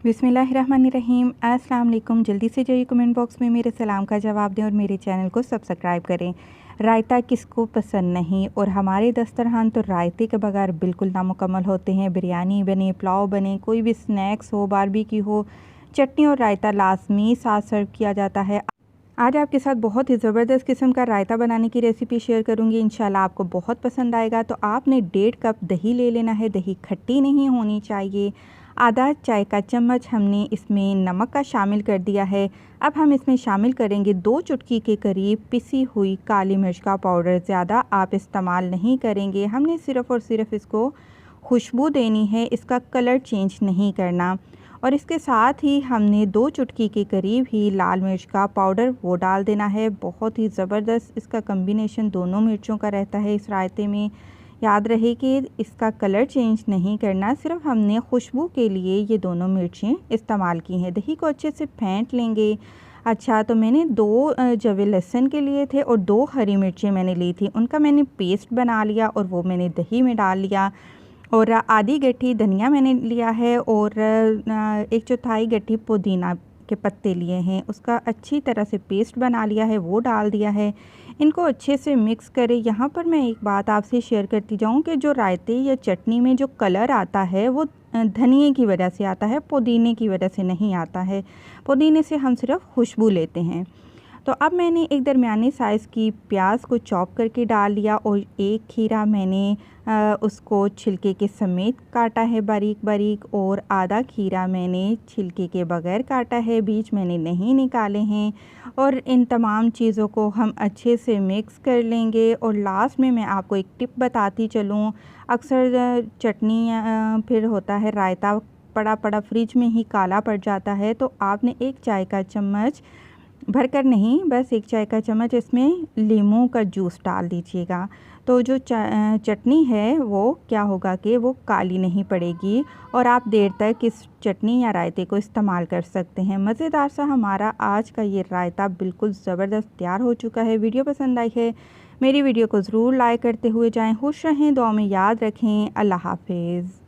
बिस्मिल्लाहिर्रहमानिर्रहीम। अस्सलाम वालेकुम। जल्दी से जाइए कमेंट बॉक्स में मेरे सलाम का जवाब दें और मेरे चैनल को सब्सक्राइब करें। रायता किसको पसंद नहीं, और हमारे दस्तरखान तो रायते के बगैर बिल्कुल नामुकम्मल होते हैं। बिरयानी बने, पुलाव बने, कोई भी स्नैक्स हो, बारबेक्यू हो, चटनी और रायता लाजमी साथ सर्व किया जाता है। आज आपके साथ बहुत ही ज़बरदस्त किस्म का रायता बनाने की रेसिपी शेयर करूंगी। इंशाल्लाह आपको बहुत पसंद आएगा। तो आपने 1.5 कप दही ले लेना है। दही खट्टी नहीं होनी चाहिए। आधा चाय का चम्मच हमने इसमें नमक का शामिल कर दिया है। अब हम इसमें शामिल करेंगे 2 चुटकी के करीब पिसी हुई काली मिर्च का पाउडर। ज़्यादा आप इस्तेमाल नहीं करेंगे। हमने सिर्फ़ और सिर्फ इसको खुशबू देनी है, इसका कलर चेंज नहीं करना। और इसके साथ ही हमने 2 चुटकी के करीब ही लाल मिर्च का पाउडर वो डाल देना है। बहुत ही ज़बरदस्त इसका कम्बिनेशन दोनों मिर्चों का रहता है इस रायते में। याद रहे कि इसका कलर चेंज नहीं करना, सिर्फ हमने खुशबू के लिए ये दोनों मिर्चें इस्तेमाल की हैं। दही को अच्छे से फेंट लेंगे। अच्छा, तो मैंने 2 जवे लहसुन के लिए थे और 2 हरी मिर्चें मैंने ली थी। उनका मैंने पेस्ट बना लिया और वो मैंने दही में डाल लिया। और आधी गट्ठी धनिया मैंने लिया है और 1/4 गट्ठी पुदीना के पत्ते लिए हैं। उसका अच्छी तरह से पेस्ट बना लिया है, वो डाल दिया है। इनको अच्छे से मिक्स करें। यहाँ पर मैं एक बात आपसे शेयर करती जाऊँ कि जो रायते या चटनी में जो कलर आता है वो धनिए की वजह से आता है, पुदीने की वजह से नहीं आता है। पुदीने से हम सिर्फ खुशबू लेते हैं। तो अब मैंने एक दरमियानी साइज़ की प्याज को चॉप करके डाल लिया और एक खीरा मैंने उसको छिलके के समेत काटा है बारीक बारीक, और आधा खीरा मैंने छिलके के बगैर काटा है, बीज मैंने नहीं निकाले हैं। और इन तमाम चीज़ों को हम अच्छे से मिक्स कर लेंगे। और लास्ट में मैं आपको एक टिप बताती चलूँ। अक्सर चटनी फिर होता है रायता पड़ा पड़ा फ्रिज में ही काला पड़ जाता है। तो आपने 1 चाय का चम्मच भरकर नहीं, बस 1 चाय का चम्मच इसमें लीमू का जूस डाल दीजिएगा। तो जो चटनी है वो क्या होगा कि वो काली नहीं पड़ेगी और आप देर तक इस चटनी या रायते को इस्तेमाल कर सकते हैं। मज़ेदार सा हमारा आज का ये रायता बिल्कुल ज़बरदस्त तैयार हो चुका है। वीडियो पसंद आई है, मेरी वीडियो को ज़रूर लाइक करते हुए जाएं। खुश रहें, दुआ में याद रखें। अल्लाह हाफिज़।